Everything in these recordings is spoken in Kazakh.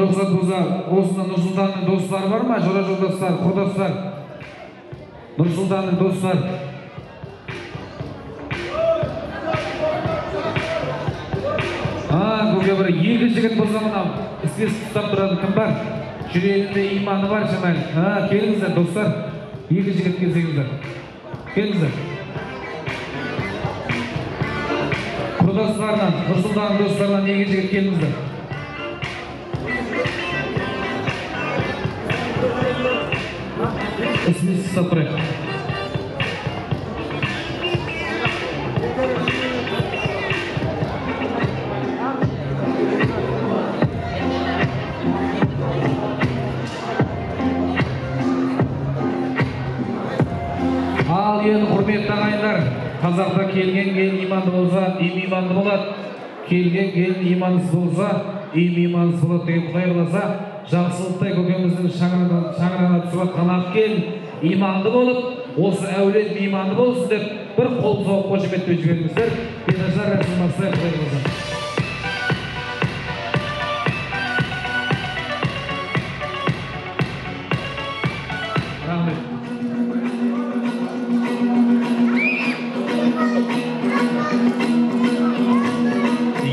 Ruxsat bo'lsa, o'zida Nursultonning do'stlari bormi? Jo'ra-jo'rdoslar, qurdoslar. Nursultonning do'stlar. Ko'pga bir yigit jigit bo'lsa mana ismingiz tutab turadi, kim bor? Yuragida iymoni bor shaman. Kelingizlar do'stlar. Yigit jigit kelsangizlar. Kelingizlar. Qurdoslardan, Nursultonning do'stlaridan yigit jigit kelingizlar. İsminiz Sapırık. Al yen hurmetli ağaylar, Қазақта kelgen imanlı bolsa, imanlı bolat. Kelgen imansız bolsa, imansız bolat деген Құдай қаласа, жақсылықтай көкеміздің шаңырағына түсіп атқан ақкел иманды болып, осы әулет иманды болсын деп бір қол соғып қошеметтеп жіберіңіздер. Беташар рәсім бастайық Құдай қаласа. Рахмет.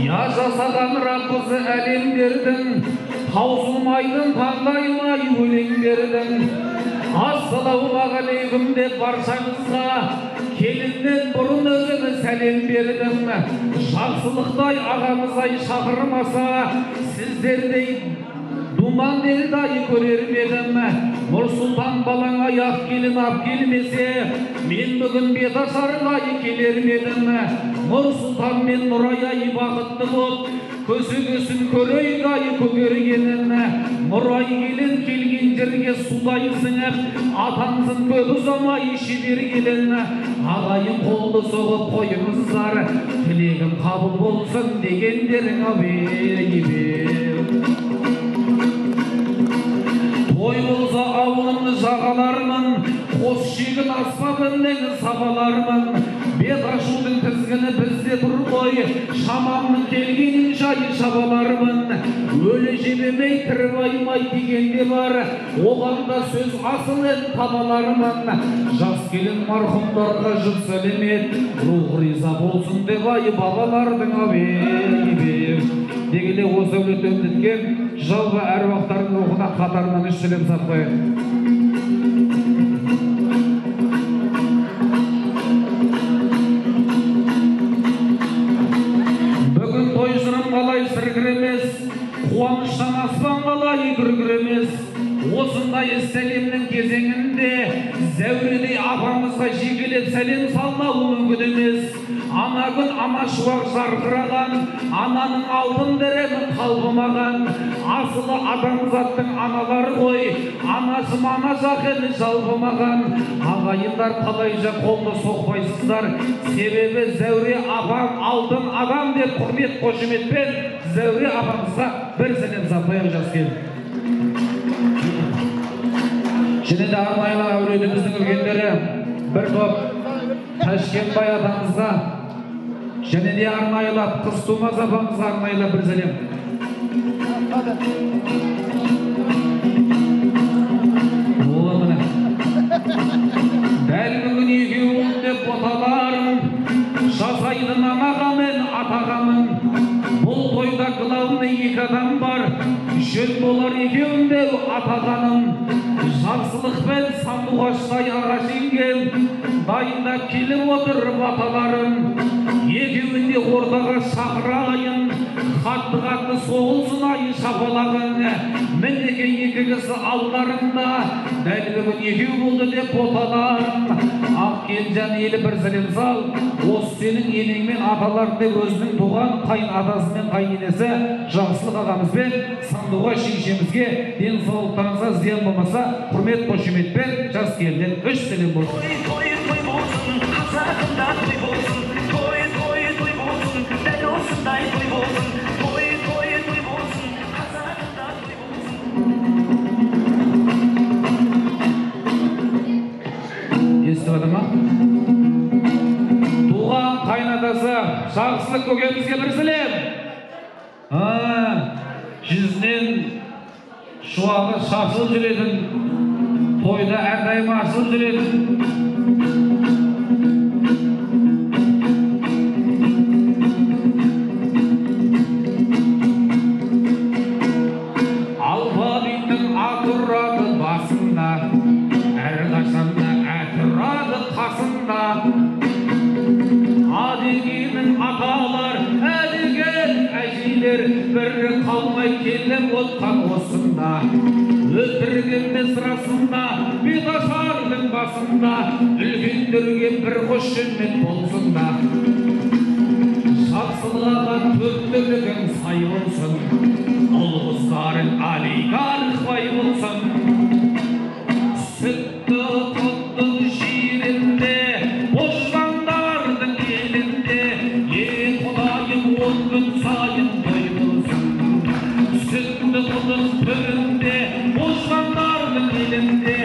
Я жасаған Раббысы әлемдердің таусылмайтын таңдаймай өлеңдердің ассалаумағалейкум деп баршаңызға келіннен бұрын өзіме сәлем бердім. Жақсылықтай ағамызай шақырмаса сіздердей думанделдай көрер едім. Нұрсұлтан балаң аяқ келін ап келмесе мен бүгін Беташарға келер едім. Нұрсұлтан мен Нұрай бақытты болып көсегесін көрейдай көгергенін. Нұрай келін келген жерге судай сіңіп атаңсын көп ұзамай шебергенін. Ағайын қолды соғып қойыңыздар, тілегім қабыл болсын дегендерің абейбе. Той болса ауылымды жағалармын, қос шегін аспабымның сабалармын. Бет ашудың тізгіні бізде тұр ғой, шамамның келгенін жай шабалармын. Өлі жебемей тірбаймай дегенде бар, оғанда сөз асылын табалармын. Жас келін марқұмдарға жұт сәлемет, рух риза болсын деп ай бабалардың абейбе. Дегеле осы әулет өндеткен жалғы әруақтардың рухына қатарынан үш сәлем сатпайық. Бүгін той жырым қалай сіргіремес, қуаныштан аспан қалай күргіремес. Осындай сәлемнің кезеңінде зәуредей апамызға жекелеп сәлем салмау мүмкін емес. Ана күн ана шуақ жарқыраған, ананың алтын дәремі қалғымаған. Асылы адамзаттың аналары ғой, анасы мана жақыны жалғымаған. Ағайындар қалайша қолды соқпайсыздар, себебі Зәуре апам алтын адам деп құрмет қошеметпен Зәуре апамызға бір сәлем сапайық жас келін. Және де арнайы әулетіміздің үлкендері бір топ Ташкентбай атамызға, және де арнайылап қыз Тумаз апамызға арнайылап бір сәлем. Дәл бүгін екеуің деп боталарым, жасайды анаға мен атағамын. Бұл тойда главный екі адам бар, жөн бола Олар екеуінде атағаным жақсылықпен сандуғаштай ағаш инген дайындап келіп отыр баталарым. Екеуінде ортаға шақырайын, қатты соғылсын айы шапалағын. Мінеке екі кісі алдарында, дәл бүгін екеу болды деп боталарым. Ақ Келжан елі бір сәлем сал, осы сенің енеңмен аталарды өзінің туған қайын атасымен қайын енесі Жақсылық ағамызбен сандуғаш шешемізге денсаулықтарыңызға зиян болмаса құрмет қошеметпен жас келден 3 сәлем болсын. Той болсын, қазағында той болсын, той болсын, дәл осындай той болсын, той болсын, қазағында той болсын. Естіп отыр ма? Туған қайнатасы Жақсылық көкемізге бір сәлем. Жүзінен шуағы шашылып жүретін, тойда әрдайым ашылып жүретін. Алфавиттің атырады басында, әрқашанда әтірады қасында. Адегенің аталар, әдеген әжейлер, бірі қалмай келіп отқан осында. Өлтіргенде сырасында, беташардың басында, үлкендерге бір қошемет болсында. Жақсылыққа төптілігің сай болсын, ұл-қыздарын алейкарх бай болсын. Сүтті құттың жерінде, божбандардың елінде, ей Құдайым 10 күн сайын той болсын. Сүтті құттың төрінде, божбандардың елінде,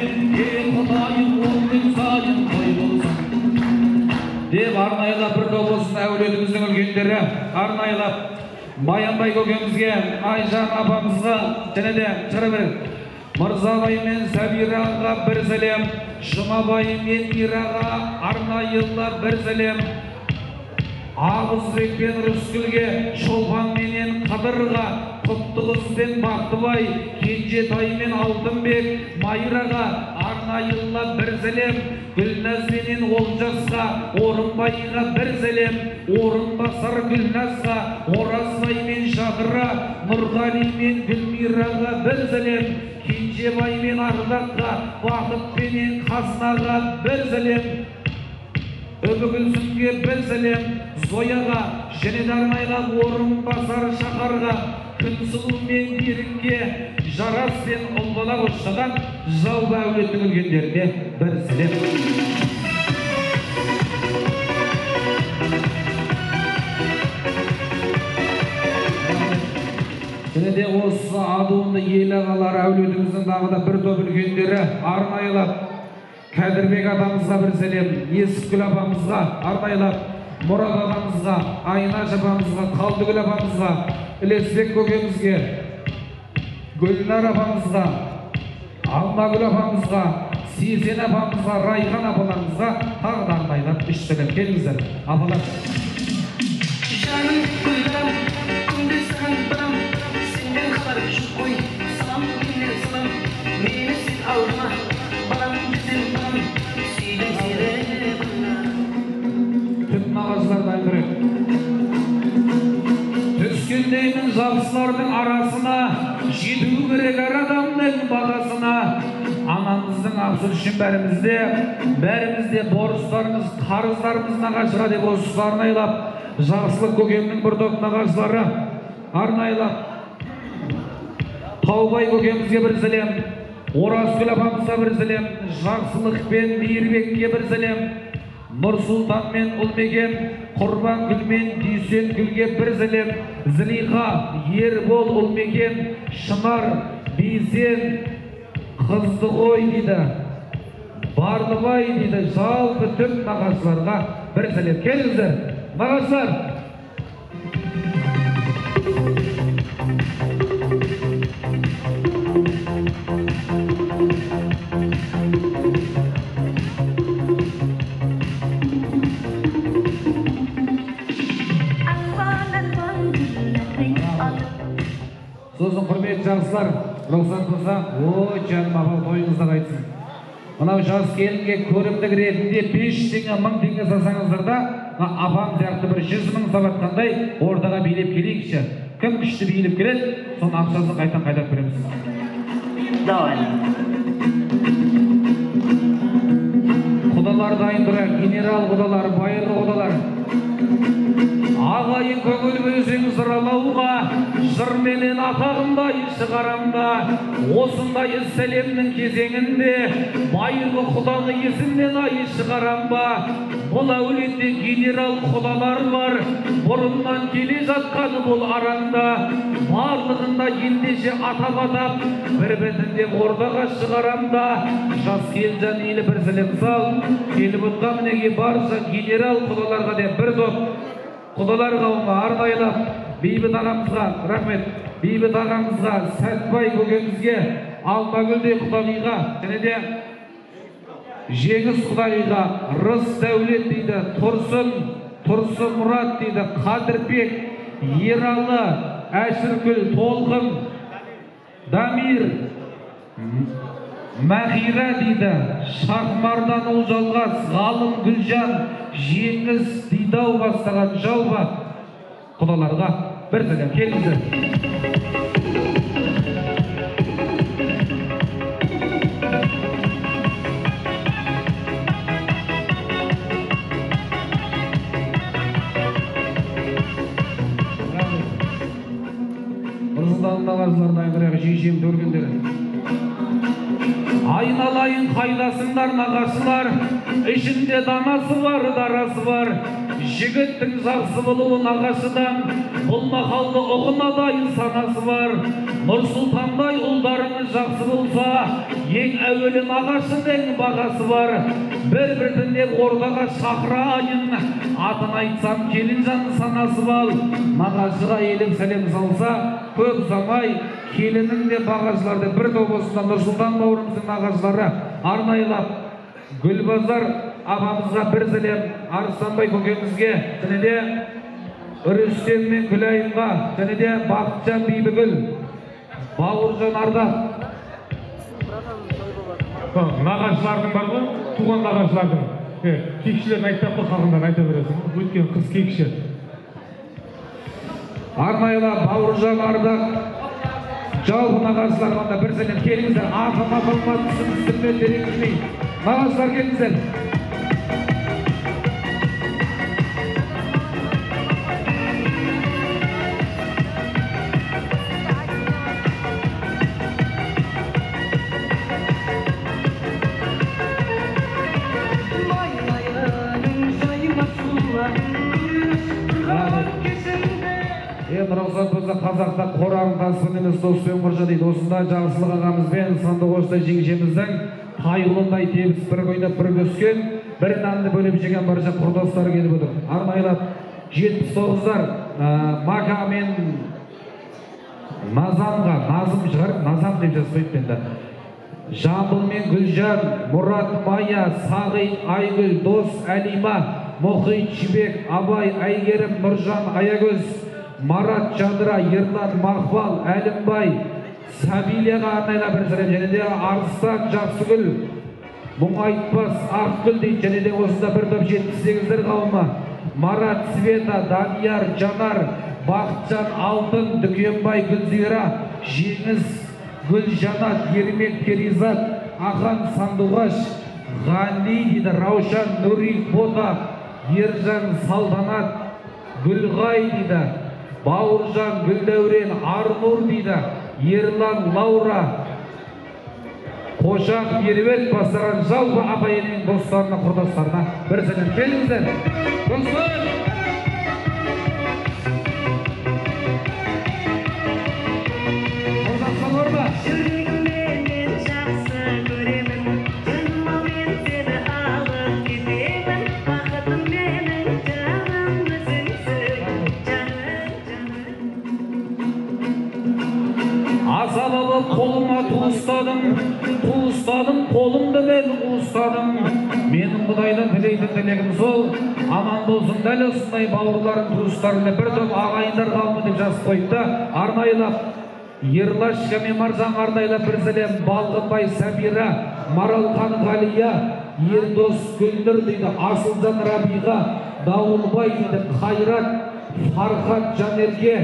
ей Құдайым 10 күн сайын той болсын. Деп арнайлап бір топ болсын әулетіміздің үлкендері, арнайлап Баянбай көкемізге, Айжан апамызға, және де шығара береді. Мырзабай мен Сәбираға бір сәлем, Жұмабай мен Ираға арнайылап бір сәлем. Ағызбек пен Рүскілге, Шолпан менен Қадырға, Құттықыз бен Бақтыбай, Кенжетай мен Алтынбек, Майраға арнайылап бір сәлем. Гүлназ менен Олжасқа, Орынбайға бір сәлем. Орынбасар Гүлназға, Оразбай мен Шақыра, Нұрғали мен Гүлмираға бір сәлем. Кенжебай мен Ардаққа, Бақыт пенен Қазынаға бір сәлем. Өбігілсінге бір сәлем. Зояға, және дарнайға, Орынбасар Шақарға, Күнсұлу мен Берікке, Жарас пен Ұлбала қосшаған жалпы әулеттің үлкендеріне бір сәлем. Және де осы адуынды ел ағалары әулетіміздің дағы да бір топ үлкендері арнайылап Кәдірбек атамызға бір сәлем, Есікгүл апамызға арнайылап, Мұрат ағамызға, Айнаш апамызға, Қалдыгүл апамызға, Ілесбек көкемізге, Гүлнар апамызға, Алмагүл апамызға, Сейсен апамызға, Райхан апаларымызға тағы да арнайылап 3 сәлем. Келіңіздер, апалар. Жаным гүлдерім, күнде саған барам, сенден хабар жоқ қой, салам менен салам, мені сен алдыма, барам десем барам, сүйдім сені бұна. Түп нағашыларды айтырып. Түскендеймін жақсылардың арасына, жету керек әр адамның бағасына. Анамыздың ақысы үшін бәрімізде борыстарымыз, қарыздарымыз нағашыға деп осы арнайлап, Жақсылық көкемнің бір топ нағашылары арнайлап, Таубай көкемізге бір сәлем, Оразгүл апамызға бір сәлем, Жақсылық пен Мейірбекке бір сәлем, Нұрсұлтан мен Ұлмеген, Құрбан гүл мен Дүйсен гүлге бір сәлем, Зілиха, Ербол, Ұлмеген, Шынар, Бейсен, қызды ғой дейді, Барлыбай дейді, жалпы түп нағашыларға бір сәлем. Келіңіздер, нағашылар. Сосын құрметті жақсылар, рұқсат болса, ой жаным апа тойыңызда қайтсын. Мынау жас келінге көрімдік ретінде 5 теңге 1000 теңге салсаңыздар да, апам сияқты бір 100 000 салатқандай ортаға билеп келейікші. Кім күшті билеп келеді, соның ақшасын қайтан қайдап береміз. Давай. Құдалар дайын тұра, генерал құдалар, байырлы құдалар. Ағайын көңіл бөлсең сыралауға, жырменен атағымдай шығарамда, осындай сәлемнің кезеңінде, байырлы құданы есімнен ай шығарамба. Бұл әулетте генерал құдалар бар, бұрыннан келе жатқаны бұл араңда, барлығында ендеше атап-атап, бір-бірінде ордаға шығарамда. Жас келжан елі бір сәлем сал, келіп отқан мінеге барша генерал құдаларға деп бір топ құдалар қауымға арнайлап, бейбіт ағамызға рахмет, бейбіт ағамызға, Сәтбай көкемізге, Алмагүлдей құдалиға, және де Жеңіс құдалиға, Рыс Дәулет дейді, Тұрсын Мұрат дейді, Қадырбек, Ералы, Әшіргүл, Толқын, Дамир, Мәғира дейді, Шахмардан Ұлжалғас, Ғалым Гүлжан, Жеңіс Дидау бастаған жалба құдаларға бір сәлем келіңіздер. Ұрсындағы нағашылардың айғырағы жейшем көргендері. Айналайын қайдасыңдар нағашылар, ішінде данасы бар, дарасы бар. Жігіттің жақсы болуы нағашыдан, бұл мақалды ұғынадай санасы бар. Нұрсұлтандай ұлдарыңыз жақсы болса, ең әуелі нағашының бағасы бар. Бір-бірден ордаға шақырайын, атын айтсам келінжан санасы бар. Нағашыға елім сәлем салса, көп ұзамай келінің де бағашыларды бір топ осында Нұрсұлтан бауырымыздың нағашылары арнайлап Гүлбазар апамызға бір сәлем, Арыстанбай көкемізге, және де Рүстем мен Күлайымға, және де Бақытжан Бибігүл, Бауыржан Ардақ. Нағашылардың бар ғой, туған нағашылардың. Кекшілерін айтап қой, қалғандарын айта бересің. Өткен қыз кекші. Арнайлап Бауыржан Ардақ, жалпы нағашыларға бір сәлем келіңіздер. Ағыма қалмадысың, үстірмен тереңізмей. Нағашылар келіңіздер. Рұқсат болса қазақта қорағын тасысын емес доспен құржа дейді. Осында жақсылық ағамызбен Сандуғаштай жеңшеміздің тайғылындай тебіс бір ойнап бір көскен, бір нанды бөліп жеген барша құрдастары келіп отыр. Арнайлап 79-дар Мака мен Назамға, Назым шығар, Назам деп жазбайды енді. Жамбыл мен Гүлжан, Мұрат Майя, Сағит, Айгүл, Дос, Әлима, Мұхит, Жібек, Абай, Айгерім, Нұржан, Аягөз, Марат, Жадыра, Ерлан, Мақпал, Әлімбай, Сабилияға арнайла бір сәлем, және де Арыстан, Жақсыгүл, Мұңайтпас, Ақгүл дейді, және де осында бір топ 78-дер қауымы. Марат, Света, Данияр, Жанар, Бақытжан, Алтын, Дүкенбай, Гүлзира, Жеңіс, Гүлжанат, Ермек, Перизат, Ахан, Сандуғаш, Ғани дейді, Раушан, Нұри, Бота, Ержан, Салданат, Гүлғай дейді, Бауыржан, Гүлдәурен, Арнур дейді, Ерлан, Лаура, Қошақ, Ербет бастаған жалпы апайының достарына, құрдастарына бір сәлем келіңіздер. Достар! Қордастан орда! Жүрегіммен жақсы көремін, жаныма мен сені алып кетемін, бақытым менің жаным өзіңсің, Асалалы қолыма туыстадым, қолымды мен уыстадым. Менің Құдайдан тілейтін тілегім сол, аман болсын дәл осындай бауырларым, туыстарымды бір топ ағайындар қауымы деп жазып қойыпты. Арнайлап Ерлашка мен Маржан Ардайлап бір сәлем. Балғынбай Сабира, Маралхан Ғалия, Ердос Гүлнұр дейді, Асылжан Рабиға, Дауылбай дейді, Қайрат, Фархат Жанерге,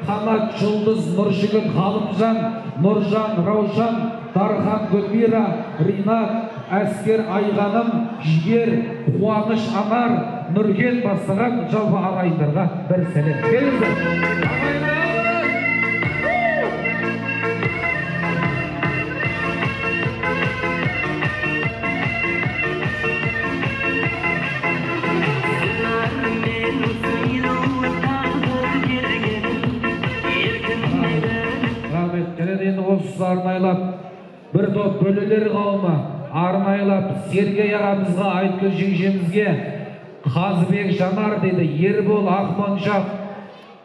Қанат Жұлдыз, Нұржігіт Ғалымжан, Нұржан Раушан, Дархан Гүлмира, Ринат, Әскер Айғаным, Жігер, Қуаныш Анар, Нұрген бастаған жалпы ағайындарға бір сәлем. Келіңіздер. Осы арнайлап бір топ бөлелер қауымы арнайлап Сергей ағамызға, Айткүл жеңжемізге, Қазыбек Жанар дейді, Ербол Ақманшақ,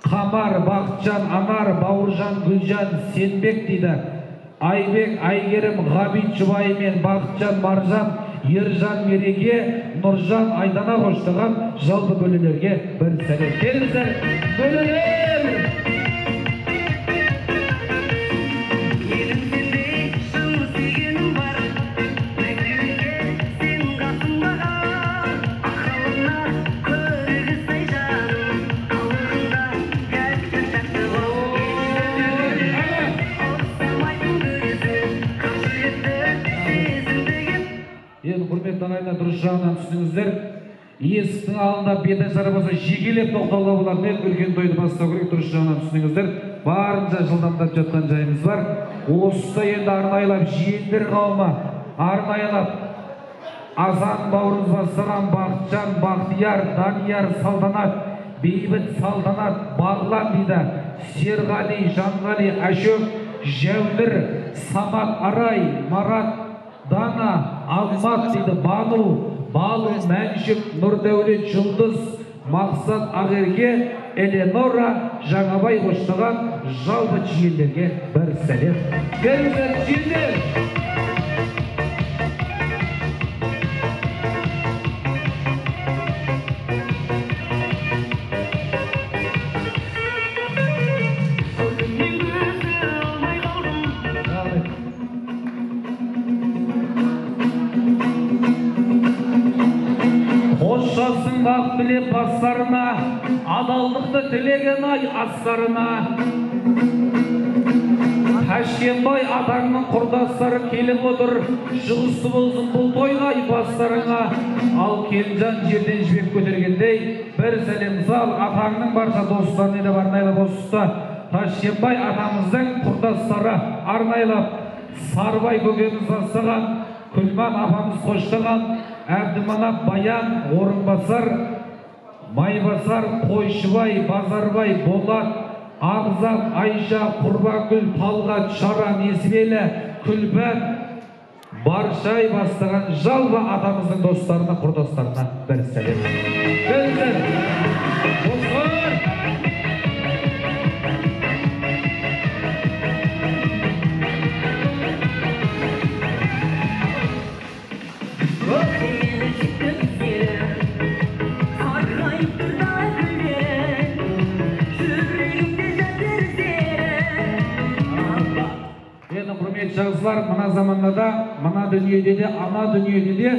Қамар, Бақытжан, Анар, Бауыржан, Гүлжан, Сенбек дейді, Айбек, Айгерім, Ғабит Жұбай мен Бақытжан, Маржан, Ержан Мереге, Нұржан Айдана қоштаған жалпы бөлелерге бір сәлем. Келіңіздер, бөлелер! Ағайындар, дұрыс жағынан түсініңіздер. Есіктің алдында беті жарабаса жекелеп тоқтауға болады. Үлкен тойды бастау керек, дұрыс жағынан түсініңіздер. Барынша жылдамдап жатқан жайымыз бар. Осыда енді арнайлап жиендер қауымы, арнайлап Азан бауырымыз бастаған Бақытжан, Бақтияр, Данияр, Салданат, Бейбіт, Салданат, Бағлан дейді, Серғали, Жанғали, Әшөк, Жәудір, Самат, Арай, Марат, Дана, Алмат дейді, Балу, Мәншік, Нұрдәулет, Жұлдыз, Мақсат, Ағерге, Эленора, Жаңабай қоштаған жалпы жиендерге бір сәлем. Келіңіздер, жиендер! Бақ білеп бастарына, адалдықты тілеген ай астарына. Тәшкенбай атаңның құрдастары келіп отыр, шығысты болсын бұл тойға бастарыңа. Ал Келжан жерден жібек көтергендей, бір сәлем сал атаңның барша достарына да арнайлап осыста. Тәшкенбай атамыздың құрдастары арнайлап, Сарбай көкеміз бастаған, Күлман апамыз қоштаған, Әбдіманап, Баян, Орынбасар, Майбасар, Қойшыбай, Базарбай, Болат, Ағзам, Айша, Құрбакүл, Талғат, Шара, Несібелі, Күлбән, Баршай бастаған жалпы атамыздың достарына, құрдастарына бір сәлем. Келіңіздер! Достар! Жағызлар, мына заманда, мына дүниеде де, ана дүниеде де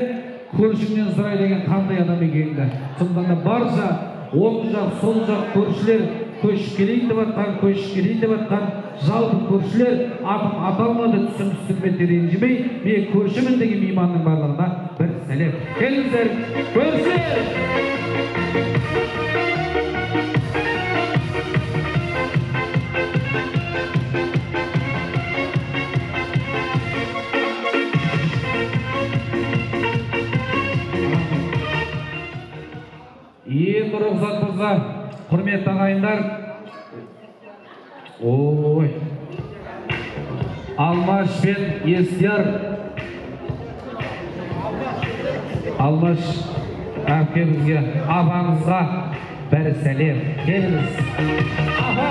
көршіңнен сұрай деген қандай адам екенді. Сондықтан барша оң жақ, сол жақ көршілер көшіп келейін деп атқан, көшіп келейін деп атқан жалпы көршілер атым аталмады, түсім ренжімей, мен көршімін деген иманның барлығына бір сәлем. Келіңіздер, көрші! Енді рұқсат болса, құрметті ағайындар, Алмаш пен Естияр, Алмаш әпкемізге, апамызға бір сәлем. Келіңіз. Апа!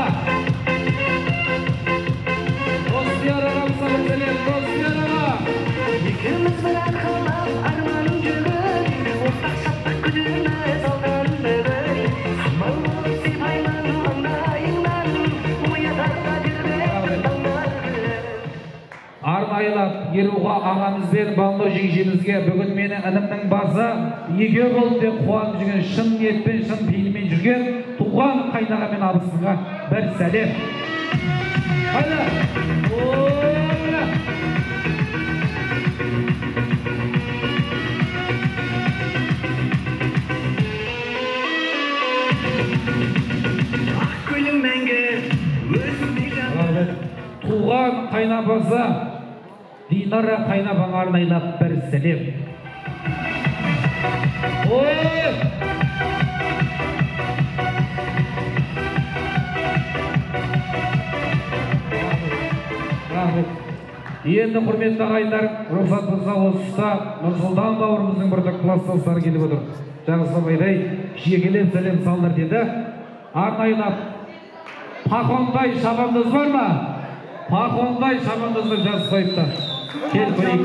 Естияр ағамызға бір сәлем. Естияр аға! Екеуміз бірін қалап, арманым жүріп, ортақ шаттық күдіміз алдан бірі. Самал болып сипайман, маңдайыңнан, оятарға жүрбек, арнайылап Еруға ағамыз бен Балнұр жеңгемізге бүгін мені інімнің басы еге болды деп қуанып жүрген, шын ниетпен, шын пейілмен жүрген туған қайнаға мен абысынға бір сәлем. Қайда? Туған қайнапасы Динара қайнапаңа арнайлап бір сәлем. Енді құрметті ағайындар, рұқсат болса осы тұста Нұрсұлтан бауырымыздың бір класстастары келіп отыр. Жақсы байдай шегелеп сәлем салдар деді. Арнайлап Пақондай шабандыз бар ма? Пақондай шабандызды жазып қойыпты. Кел көрейік.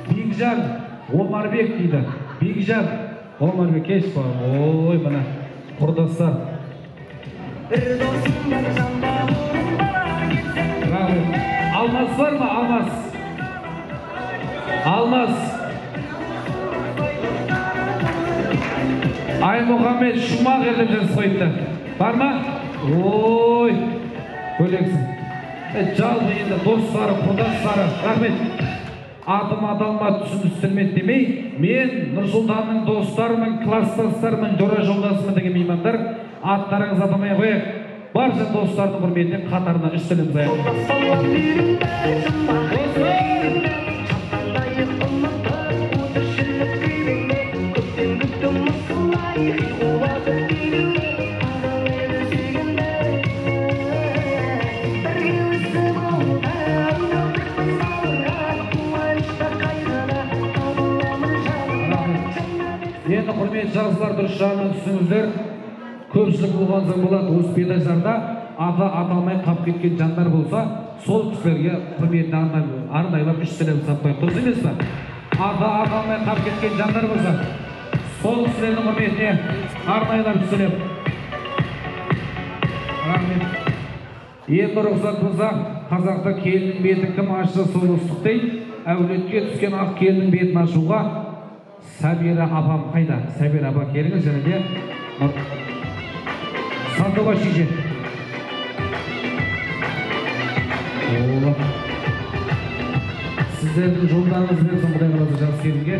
Бекжан Омарбек дейді. Бекжан Омарбек кеш ба. Ой, мына құрдастар. Алмас бар ма? Алмас. Алмас. Аймұхамед Шумағер деп жазып қойыпты. Бар ма? Ой, бөлексің. Жалпы енді достары, құрдастары, рахмет. Атым аталма түсіндірмет демей, мен Нұрсұлтанның достарымын, класстастарымын, жора жолдасымын деген меймандар, аттарыңыз атамай қояйық. Барша достардың құрметіне қатарына үстелім заяқ. Енді құрмет жазылар дұрыс жағынан түсіңіздер. Көпшілік болған соң болады, осы пейзаждарда аты аталмай қап кеткен жандар болса, сол кісілерге құрметіне арнайлап үш сәлем саппай. Дұрыс емес пе? Аты аталмай қап кеткен жандар болса, сол кісілердің құрметіне арнайлап үш сәлем. Рахмет. Енді рұқсат болса, қазақта келіннің бетін кім ашса сол ұстық дейді. Әулетке түскен ақ келіннің бетін ашуға Сәбира апам қайда? Сәбира апа келіңіз және де Сандуға шеше. Сіздердің жолдарыңыз берсін Құдай қаласа жақсы келінге.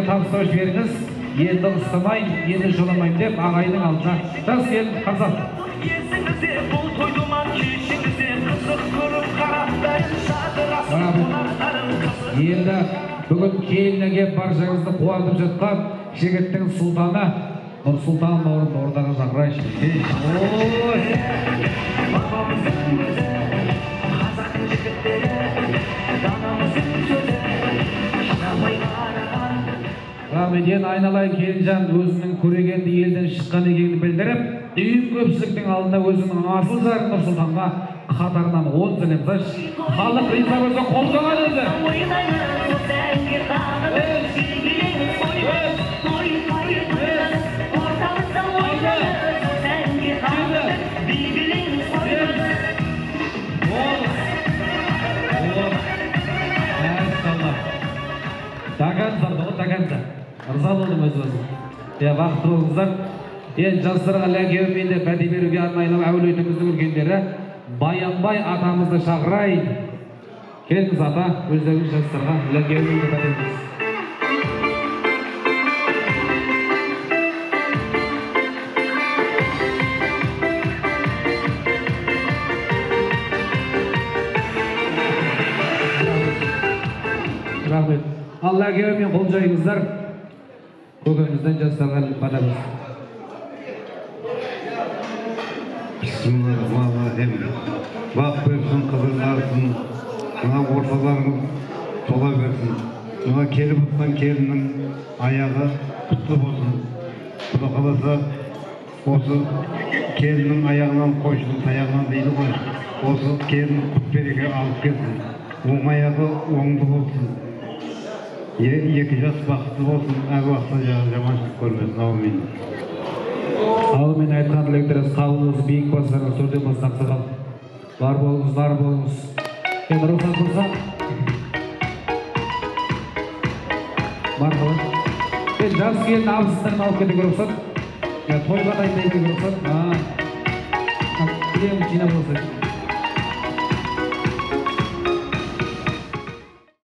Табыстау жіберіңіз, енді ұстамайын, енді жоламайын деп ағайының алдына жас келін қазақ. Енді бүгін келінге баршаңызды қуантып жатқан жігіттің сұлтаны Нұрсұлтан бауырым ордаға шақырайыншы. Рахмет, айналайын Келінжан өзінің көрегенді елден шыққан екенін білдіріп, үйім көпшіліктің алдында өзінің асыл жары Нұрсұлтанға қатарынан 10 сәлем саш. Халық риза болса қол соғады өзі. Ырза болдым өз-өзім. Бақытты болыңыздар. Енді жастарға ләкеумен де бәде беруге арнайлап әулетіміздің үлкендері Баянбай атамызды шақырайын. Келіңіз ата, өздеріңіз жастарға ләкеумен де бәде беріңіз. Рахмет. Ал ләкеумен қол жайыңыздар. Көкемізден жастарға бәде беріңіз. Bismillahirrahmanirrahim. Bak versin, kızırlarsın. Buna ortalarımız sola versin. Buna kelip atsan kelinin ayağı kutlu olsun. Buna kalırsa olsun kelinin ayağından koşsun, ayağından değil koy. Olsun kelinin kutberike alıp gelsin. Oğun ayağı oğunlu olsun. Екі жас бақытты болсын, әр уақытта жаманшылық көрмесін. Аумин. Алдымен айтқан тілектеріңіз қабылыңыз, биік бастарыңыз, төрден бас ақсақал. Бар болыңыз, бар болыңыз. Енді рұқсат болса. Бар болыңыз. Жас келін абысыстарын алып кетуге рұқсат. Тойға дайындайтын рұқсат. Білемін, жинап болса.